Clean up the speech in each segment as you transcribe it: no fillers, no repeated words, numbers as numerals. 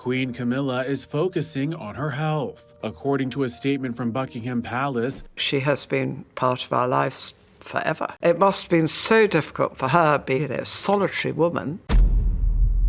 Queen Camilla is focusing on her health. According to a statement from Buckingham Palace, she has been part of our lives forever. It must have been so difficult for her, being a solitary woman.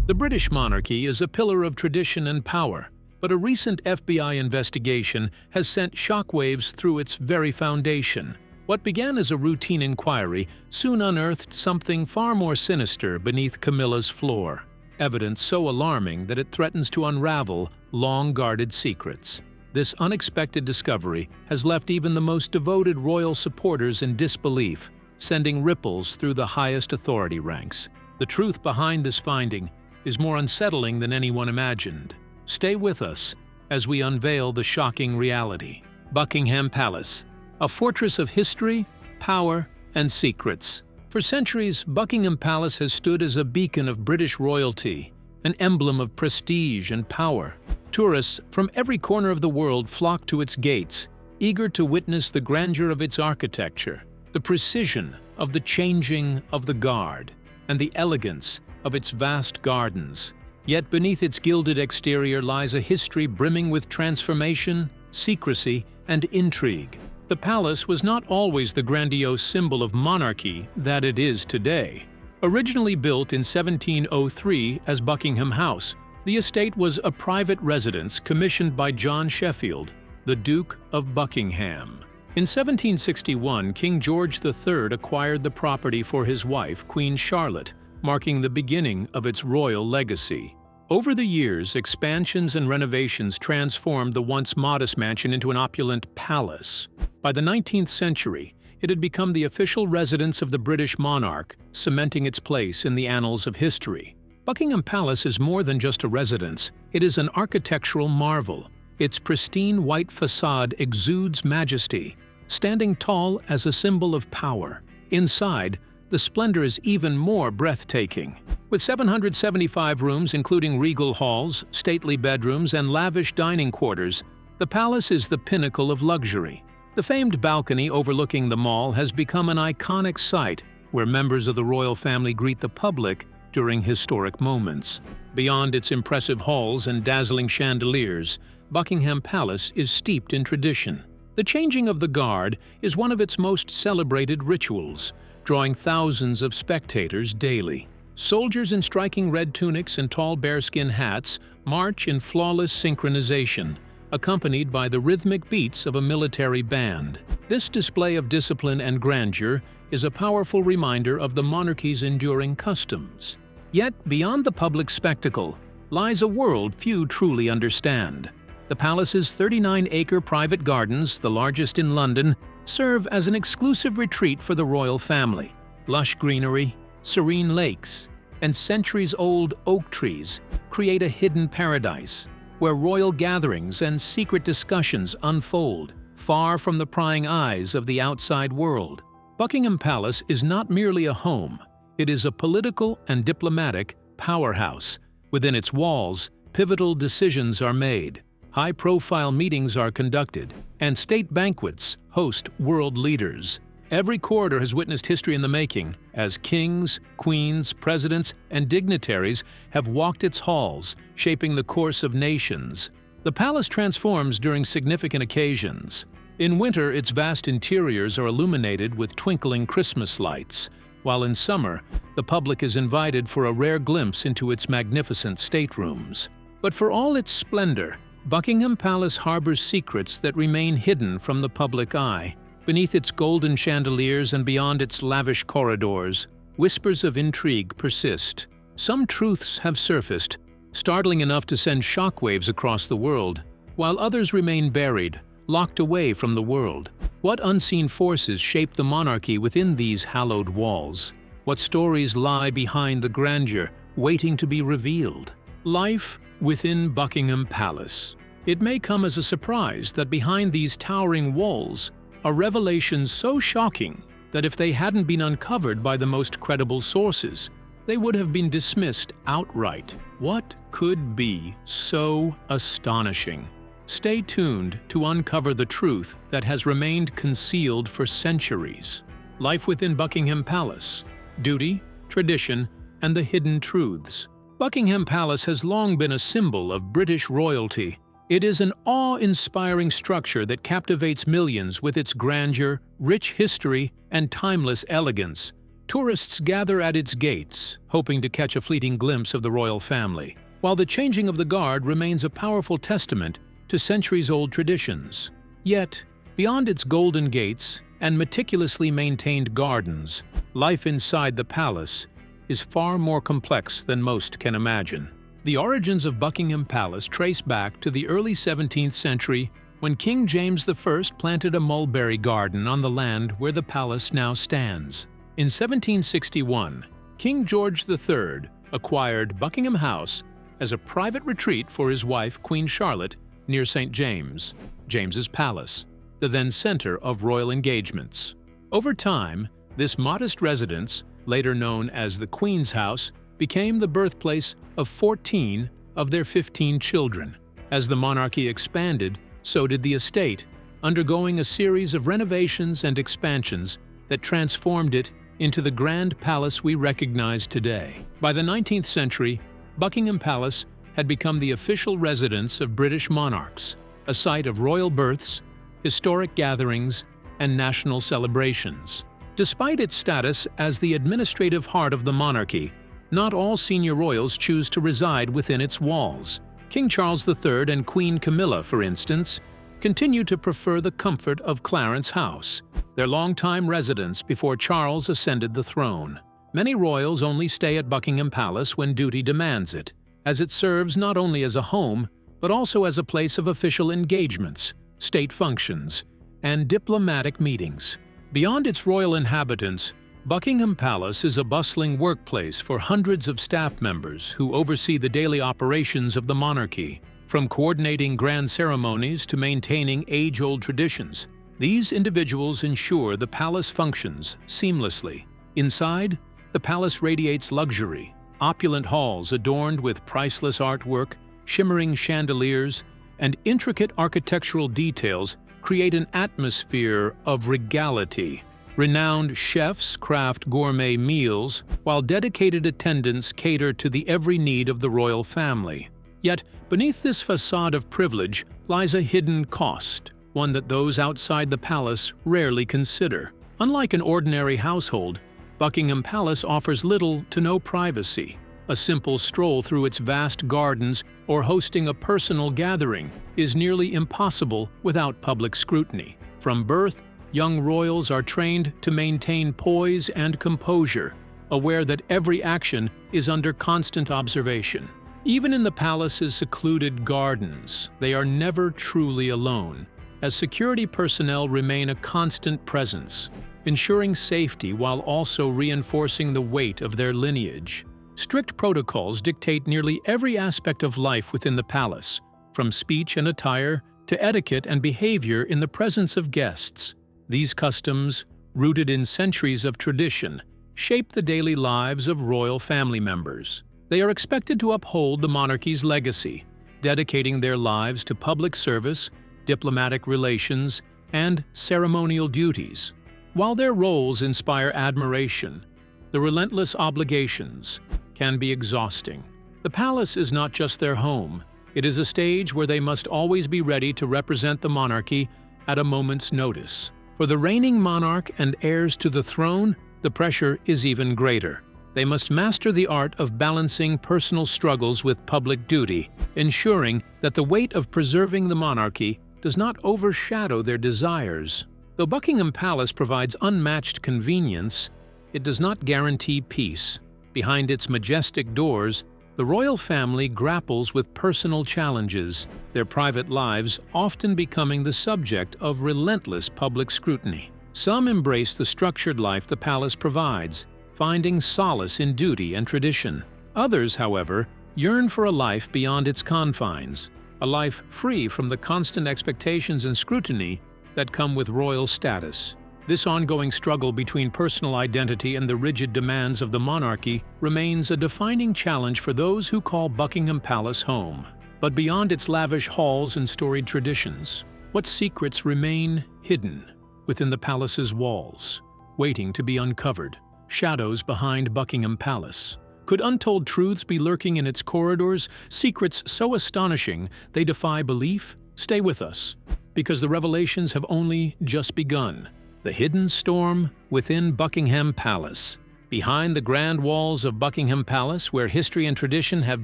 The British monarchy is a pillar of tradition and power, but a recent FBI investigation has sent shockwaves through its very foundation. What began as a routine inquiry soon unearthed something far more sinister beneath Camilla's floor. Evidence so alarming that it threatens to unravel long-guarded secrets. This unexpected discovery has left even the most devoted royal supporters in disbelief, sending ripples through the highest authority ranks. The truth behind this finding is more unsettling than anyone imagined. Stay with us as we unveil the shocking reality. Buckingham Palace, a fortress of history, power, and secrets. For centuries, Buckingham Palace has stood as a beacon of British royalty, an emblem of prestige and power. Tourists from every corner of the world flock to its gates, eager to witness the grandeur of its architecture, the precision of the changing of the guard, and the elegance of its vast gardens. Yet beneath its gilded exterior lies a history brimming with transformation, secrecy, and intrigue. The palace was not always the grandiose symbol of monarchy that it is today. Originally built in 1703 as Buckingham House, the estate was a private residence commissioned by John Sheffield, the Duke of Buckingham. In 1761, King George III acquired the property for his wife, Queen Charlotte, marking the beginning of its royal legacy. Over the years, expansions and renovations transformed the once modest mansion into an opulent palace. By the 19th century, it had become the official residence of the British monarch, cementing its place in the annals of history. Buckingham Palace is more than just a residence, it is an architectural marvel. Its pristine white facade exudes majesty, standing tall as a symbol of power. Inside, the splendor is even more breathtaking. With 775 rooms including regal halls, stately bedrooms, and lavish dining quarters, the palace is the pinnacle of luxury. The famed balcony overlooking the Mall has become an iconic sight where members of the royal family greet the public during historic moments. Beyond its impressive halls and dazzling chandeliers, Buckingham Palace is steeped in tradition. The changing of the guard is one of its most celebrated rituals, drawing thousands of spectators daily. Soldiers in striking red tunics and tall bearskin hats march in flawless synchronization, accompanied by the rhythmic beats of a military band. This display of discipline and grandeur is a powerful reminder of the monarchy's enduring customs. Yet, beyond the public spectacle, lies a world few truly understand. The palace's 39-acre private gardens, the largest in London, serve as an exclusive retreat for the royal family. Lush greenery, serene lakes, and centuries-old oak trees create a hidden paradise, where royal gatherings and secret discussions unfold, far from the prying eyes of the outside world. Buckingham Palace is not merely a home, it is a political and diplomatic powerhouse. Within its walls, pivotal decisions are made, high-profile meetings are conducted, and state banquets host world leaders. Every corridor has witnessed history in the making, as kings, queens, presidents, and dignitaries have walked its halls, shaping the course of nations. The palace transforms during significant occasions. In winter, its vast interiors are illuminated with twinkling Christmas lights, while in summer, the public is invited for a rare glimpse into its magnificent staterooms. But for all its splendor, Buckingham Palace harbors secrets that remain hidden from the public eye. Beneath its golden chandeliers and beyond its lavish corridors, whispers of intrigue persist. Some truths have surfaced, startling enough to send shockwaves across the world, while others remain buried, locked away from the world. What unseen forces shape the monarchy within these hallowed walls? What stories lie behind the grandeur, waiting to be revealed? Life within Buckingham Palace. It may come as a surprise that behind these towering walls are revelations so shocking that if they hadn't been uncovered by the most credible sources, they would have been dismissed outright. What could be so astonishing? Stay tuned to uncover the truth that has remained concealed for centuries. Life within Buckingham Palace, duty, tradition, and the hidden truths. Buckingham Palace has long been a symbol of British royalty. It is an awe-inspiring structure that captivates millions with its grandeur, rich history, and timeless elegance. Tourists gather at its gates, hoping to catch a fleeting glimpse of the royal family, while the changing of the guard remains a powerful testament to centuries-old traditions. Yet, beyond its golden gates and meticulously maintained gardens, life inside the palace is far more complex than most can imagine. The origins of Buckingham Palace trace back to the early 17th century when King James I planted a mulberry garden on the land where the palace now stands. In 1761, King George III acquired Buckingham House as a private retreat for his wife Queen Charlotte near St. James's Palace, the then center of royal engagements. Over time, this modest residence, later known as the Queen's House, became the birthplace of 14 of their 15 children. As the monarchy expanded, so did the estate, undergoing a series of renovations and expansions that transformed it into the grand palace we recognize today. By the 19th century, Buckingham Palace had become the official residence of British monarchs, a site of royal births, historic gatherings, and national celebrations. Despite its status as the administrative heart of the monarchy, not all senior royals choose to reside within its walls. King Charles III and Queen Camilla, for instance, continue to prefer the comfort of Clarence House, their longtime residence before Charles ascended the throne. Many royals only stay at Buckingham Palace when duty demands it, as it serves not only as a home, but also as a place of official engagements, state functions, and diplomatic meetings. Beyond its royal inhabitants, Buckingham Palace is a bustling workplace for hundreds of staff members who oversee the daily operations of the monarchy. From coordinating grand ceremonies to maintaining age-old traditions, these individuals ensure the palace functions seamlessly. Inside, the palace radiates luxury. Opulent halls adorned with priceless artwork, shimmering chandeliers, and intricate architectural details create an atmosphere of regality. Renowned chefs craft gourmet meals, while dedicated attendants cater to the every need of the royal family. Yet, beneath this facade of privilege lies a hidden cost, one that those outside the palace rarely consider. Unlike an ordinary household, Buckingham Palace offers little to no privacy. A simple stroll through its vast gardens or hosting a personal gathering is nearly impossible without public scrutiny. From birth, young royals are trained to maintain poise and composure, aware that every action is under constant observation. Even in the palace's secluded gardens, they are never truly alone, as security personnel remain a constant presence, ensuring safety while also reinforcing the weight of their lineage. Strict protocols dictate nearly every aspect of life within the palace, from speech and attire to etiquette and behavior in the presence of guests. These customs, rooted in centuries of tradition, shape the daily lives of royal family members. They are expected to uphold the monarchy's legacy, dedicating their lives to public service, diplomatic relations, and ceremonial duties. While their roles inspire admiration, the relentless obligations can be exhausting. The palace is not just their home, it is a stage where they must always be ready to represent the monarchy at a moment's notice. For the reigning monarch and heirs to the throne, the pressure is even greater. They must master the art of balancing personal struggles with public duty, ensuring that the weight of preserving the monarchy does not overshadow their desires. Though Buckingham Palace provides unmatched convenience, it does not guarantee peace. Behind its majestic doors, the royal family grapples with personal challenges, their private lives often becoming the subject of relentless public scrutiny. Some embrace the structured life the palace provides, finding solace in duty and tradition. Others, however, yearn for a life beyond its confines, a life free from the constant expectations and scrutiny that come with royal status. This ongoing struggle between personal identity and the rigid demands of the monarchy remains a defining challenge for those who call Buckingham Palace home. But beyond its lavish halls and storied traditions, what secrets remain hidden within the palace's walls, waiting to be uncovered? Shadows behind Buckingham Palace. Could untold truths be lurking in its corridors, secrets so astonishing they defy belief? Stay with us, because the revelations have only just begun. The hidden storm within Buckingham Palace. Behind the grand walls of Buckingham Palace, where history and tradition have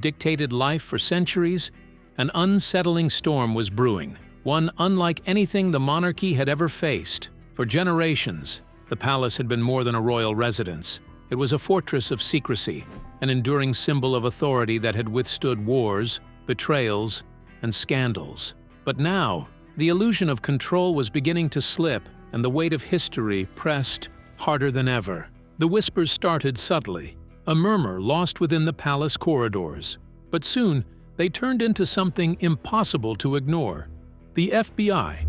dictated life for centuries, an unsettling storm was brewing, one unlike anything the monarchy had ever faced. For generations, the palace had been more than a royal residence. It was a fortress of secrecy, an enduring symbol of authority that had withstood wars, betrayals, and scandals. But now, the illusion of control was beginning to slip, and the weight of history pressed harder than ever. The whispers started subtly, a murmur lost within the palace corridors. But soon, they turned into something impossible to ignore. The FBI,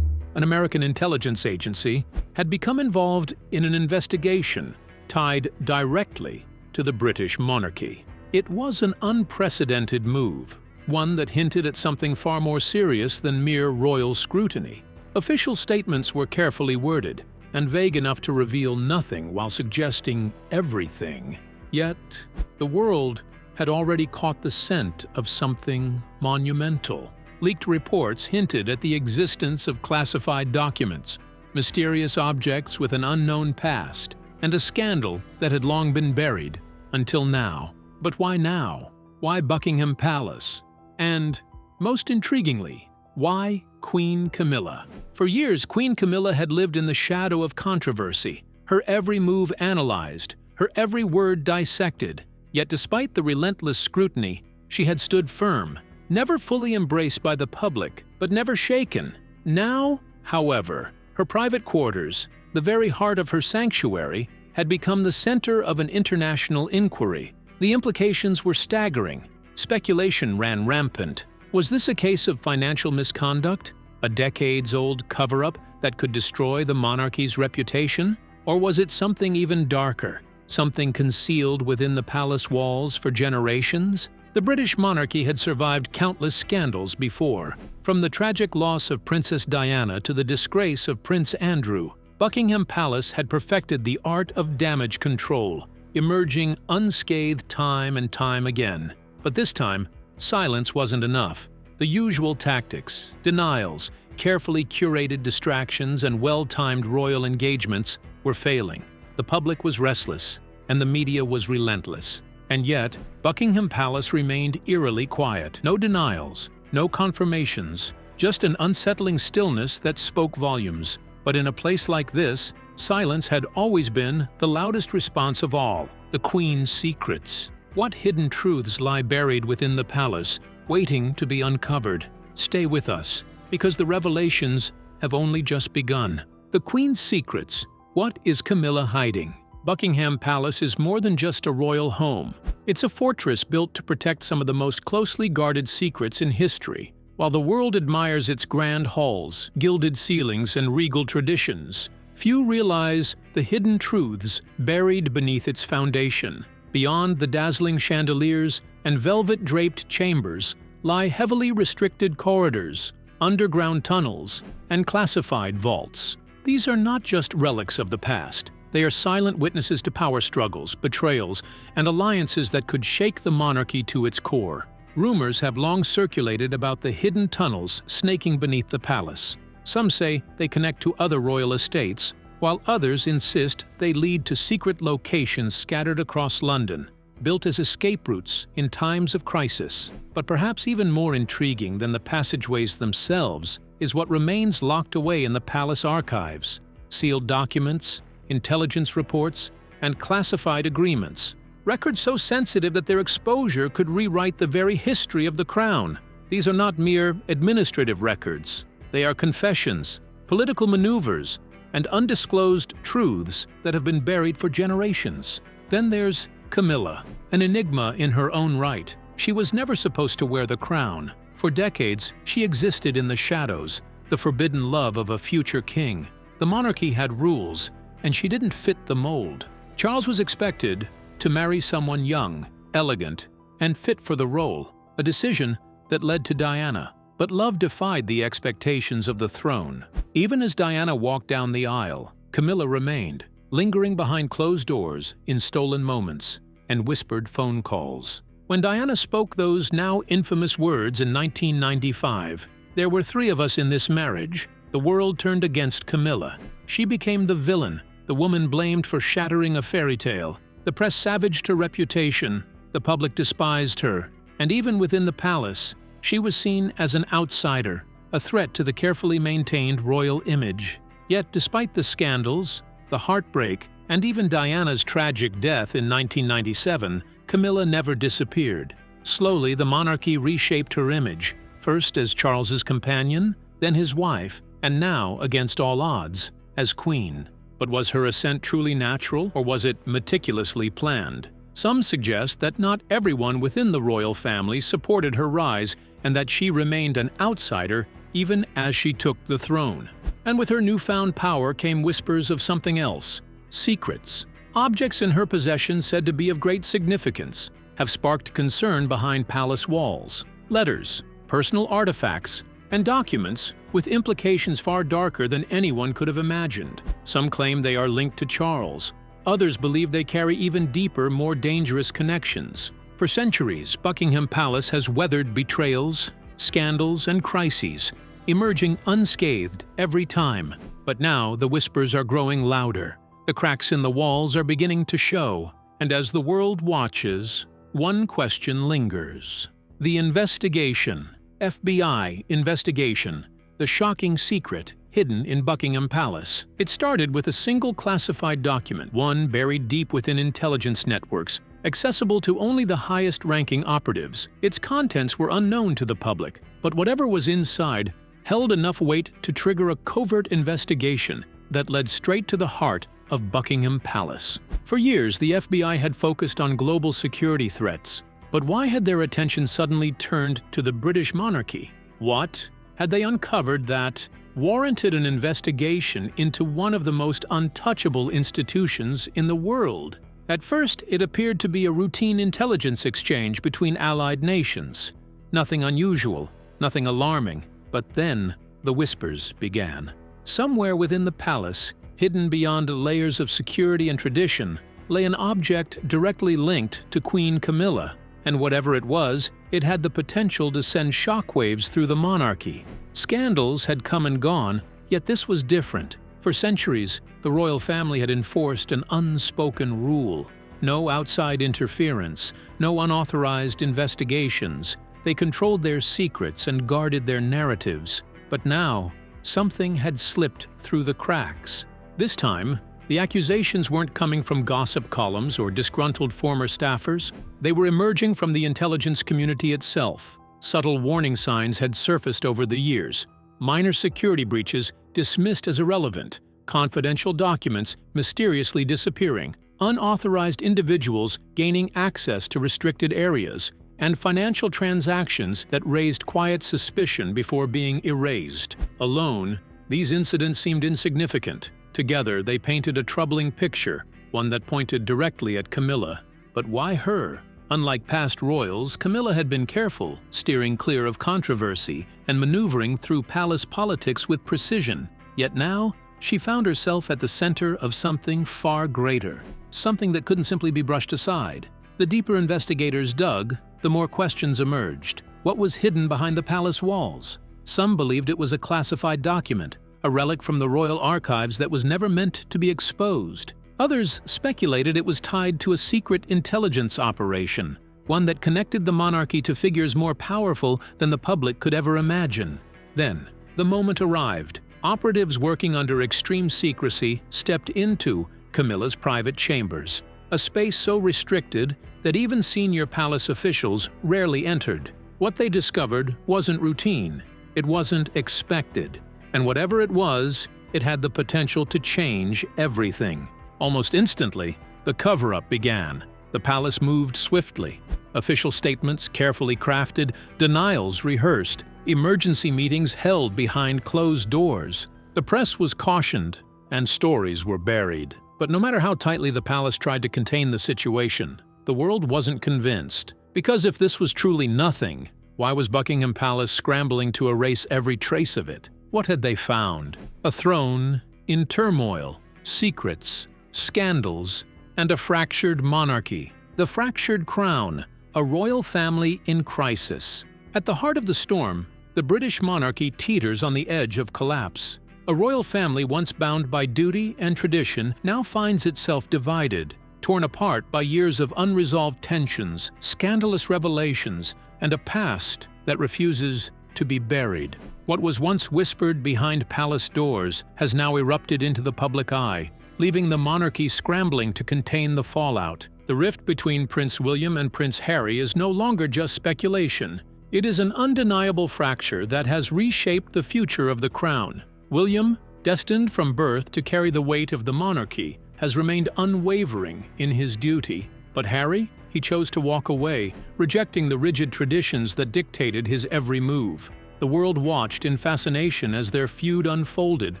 an American intelligence agency, had become involved in an investigation tied directly to the British monarchy. It was an unprecedented move, one that hinted at something far more serious than mere royal scrutiny. Official statements were carefully worded and vague enough to reveal nothing while suggesting everything. Yet, the world had already caught the scent of something monumental. Leaked reports hinted at the existence of classified documents, mysterious objects with an unknown past, and a scandal that had long been buried until now. But why now? Why Buckingham Palace? And, most intriguingly, why Queen Camilla? For years, Queen Camilla had lived in the shadow of controversy, her every move analyzed, her every word dissected. Yet despite the relentless scrutiny, she had stood firm, never fully embraced by the public, but never shaken. Now, however, her private quarters, the very heart of her sanctuary, had become the center of an international inquiry. The implications were staggering. Speculation ran rampant. Was this a case of financial misconduct? A decades-old cover-up that could destroy the monarchy's reputation? Or was it something even darker? Something concealed within the palace walls for generations? The British monarchy had survived countless scandals before. From the tragic loss of Princess Diana to the disgrace of Prince Andrew, Buckingham Palace had perfected the art of damage control, emerging unscathed time and time again. But this time, silence wasn't enough. The usual tactics, denials, carefully curated distractions, and well-timed royal engagements were failing. The public was restless, and the media was relentless. And yet, Buckingham Palace remained eerily quiet. No denials, no confirmations, just an unsettling stillness that spoke volumes. But in a place like this, silence had always been the loudest response of all. The Queen's secrets. What hidden truths lie buried within the palace, waiting to be uncovered? Stay with us, because the revelations have only just begun. The Queen's secrets. What is Camilla hiding? Buckingham Palace is more than just a royal home. It's a fortress built to protect some of the most closely guarded secrets in history. While the world admires its grand halls, gilded ceilings, and regal traditions, few realize the hidden truths buried beneath its foundation. Beyond the dazzling chandeliers and velvet-draped chambers lie heavily restricted corridors, underground tunnels, and classified vaults. These are not just relics of the past. They are silent witnesses to power struggles, betrayals, and alliances that could shake the monarchy to its core. Rumors have long circulated about the hidden tunnels snaking beneath the palace. Some say they connect to other royal estates, while others insist they lead to secret locations scattered across London, built as escape routes in times of crisis. But perhaps even more intriguing than the passageways themselves is what remains locked away in the palace archives: sealed documents, intelligence reports, and classified agreements. Records so sensitive that their exposure could rewrite the very history of the crown. These are not mere administrative records. They are confessions, political maneuvers, and undisclosed truths that have been buried for generations. Then there's Camilla, an enigma in her own right. She was never supposed to wear the crown. For decades, she existed in the shadows, the forbidden love of a future king. The monarchy had rules, and she didn't fit the mold. Charles was expected to marry someone young, elegant, and fit for the role, a decision that led to Diana. But love defied the expectations of the throne. Even as Diana walked down the aisle, Camilla remained, lingering behind closed doors in stolen moments. and whispered phone calls. When Diana spoke those now infamous words in 1995, "There were 3 of us in this marriage," the world turned against Camilla. She became the villain, the woman blamed for shattering a fairy tale. The press savaged her reputation, the public despised her, and even within the palace, she was seen as an outsider, a threat to the carefully maintained royal image. Yet despite the scandals, the heartbreak, and even Diana's tragic death in 1997, Camilla never disappeared. Slowly, the monarchy reshaped her image, first as Charles's companion, then his wife, and now, against all odds, as queen. But was her ascent truly natural, or was it meticulously planned? Some suggest that not everyone within the royal family supported her rise, and that she remained an outsider even as she took the throne. And with her newfound power came whispers of something else: secrets. Objects in her possession said to be of great significance have sparked concern behind palace walls. Letters, personal artifacts, and documents with implications far darker than anyone could have imagined. Some claim they are linked to Charles. Others believe they carry even deeper, more dangerous connections. For centuries, Buckingham Palace has weathered betrayals, scandals, and crises, emerging unscathed every time. But now the whispers are growing louder. The cracks in the walls are beginning to show, and as the world watches, one question lingers. The investigation, FBI investigation, the shocking secret hidden in Buckingham Palace. It started with a single classified document, one buried deep within intelligence networks, accessible to only the highest-ranking operatives. Its contents were unknown to the public, but whatever was inside held enough weight to trigger a covert investigation that led straight to the heart of Buckingham Palace. For years, the FBI had focused on global security threats, but why had their attention suddenly turned to the British monarchy? What had they uncovered that warranted an investigation into one of the most untouchable institutions in the world? At first, it appeared to be a routine intelligence exchange between allied nations. Nothing unusual, nothing alarming, but then the whispers began. Somewhere within the palace, hidden beyond layers of security and tradition, lay an object directly linked to Queen Camilla, and whatever it was, it had the potential to send shockwaves through the monarchy. Scandals had come and gone, yet this was different. For centuries, the royal family had enforced an unspoken rule: no outside interference, no unauthorized investigations. They controlled their secrets and guarded their narratives. But now, something had slipped through the cracks. This time, the accusations weren't coming from gossip columns or disgruntled former staffers. They were emerging from the intelligence community itself. Subtle warning signs had surfaced over the years. Minor security breaches dismissed as irrelevant, confidential documents mysteriously disappearing, unauthorized individuals gaining access to restricted areas, and financial transactions that raised quiet suspicion before being erased. Alone, these incidents seemed insignificant. Together, they painted a troubling picture, one that pointed directly at Camilla. But why her? Unlike past royals, Camilla had been careful, steering clear of controversy and maneuvering through palace politics with precision. Yet now, she found herself at the center of something far greater, something that couldn't simply be brushed aside. The deeper investigators dug, the more questions emerged. What was hidden behind the palace walls? Some believed it was a classified document, a relic from the royal archives that was never meant to be exposed. Others speculated it was tied to a secret intelligence operation, one that connected the monarchy to figures more powerful than the public could ever imagine. Then, the moment arrived. Operatives working under extreme secrecy stepped into Camilla's private chambers, a space so restricted that even senior palace officials rarely entered. What they discovered wasn't routine, it wasn't expected, and whatever it was, it had the potential to change everything. Almost instantly, the cover-up began. The palace moved swiftly. Official statements carefully crafted, denials rehearsed, emergency meetings held behind closed doors. The press was cautioned, and stories were buried. But no matter how tightly the palace tried to contain the situation, the world wasn't convinced. Because if this was truly nothing, why was Buckingham Palace scrambling to erase every trace of it? What had they found? A throne in turmoil, secrets, scandals, and a fractured monarchy. The fractured crown, a royal family in crisis. At the heart of the storm, the British monarchy teeters on the edge of collapse. A royal family once bound by duty and tradition now finds itself divided, torn apart by years of unresolved tensions, scandalous revelations, and a past that refuses to be buried. What was once whispered behind palace doors has now erupted into the public eye, leaving the monarchy scrambling to contain the fallout. The rift between Prince William and Prince Harry is no longer just speculation. It is an undeniable fracture that has reshaped the future of the crown. William, destined from birth to carry the weight of the monarchy, has remained unwavering in his duty. But Harry? He chose to walk away, rejecting the rigid traditions that dictated his every move. The world watched in fascination as their feud unfolded,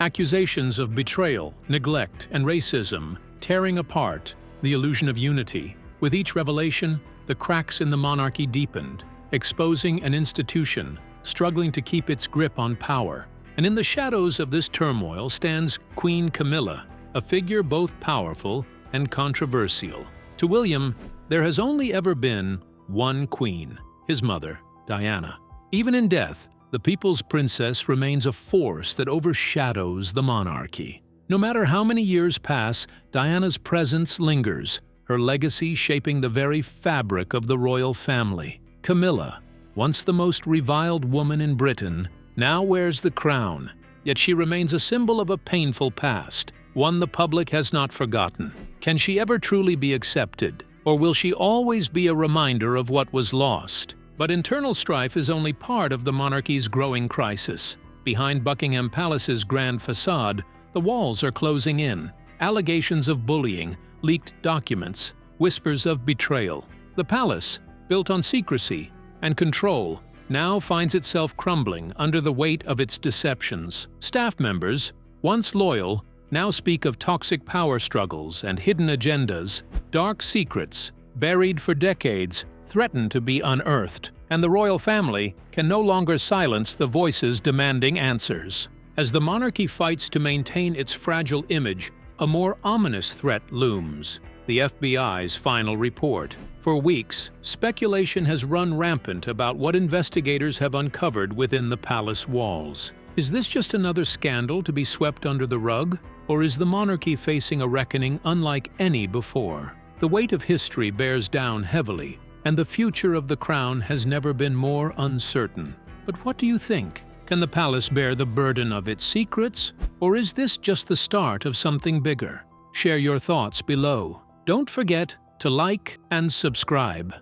accusations of betrayal, neglect, and racism tearing apart the illusion of unity. With each revelation, the cracks in the monarchy deepened, exposing an institution struggling to keep its grip on power. And in the shadows of this turmoil stands Queen Camilla, a figure both powerful and controversial. To William, there has only ever been one queen, his mother, Diana. Even in death, the people's princess remains a force that overshadows the monarchy. No matter how many years pass, Diana's presence lingers, her legacy shaping the very fabric of the royal family. Camilla, once the most reviled woman in Britain, now wears the crown, yet she remains a symbol of a painful past, one the public has not forgotten. Can she ever truly be accepted, or will she always be a reminder of what was lost? But internal strife is only part of the monarchy's growing crisis. Behind Buckingham Palace's grand facade, the walls are closing in. Allegations of bullying, leaked documents, whispers of betrayal. The palace, built on secrecy and control, now finds itself crumbling under the weight of its deceptions. Staff members, once loyal, now speak of toxic power struggles and hidden agendas. Dark secrets, buried for decades, threaten to be unearthed, and the royal family can no longer silence the voices demanding answers. As the monarchy fights to maintain its fragile image, a more ominous threat looms: the FBI's final report. For weeks, speculation has run rampant about what investigators have uncovered within the palace walls. Is this just another scandal to be swept under the rug? Or is the monarchy facing a reckoning unlike any before? The weight of history bears down heavily, and the future of the crown has never been more uncertain. But what do you think? Can the palace bear the burden of its secrets? Or is this just the start of something bigger? Share your thoughts below. Don't forget to like and subscribe.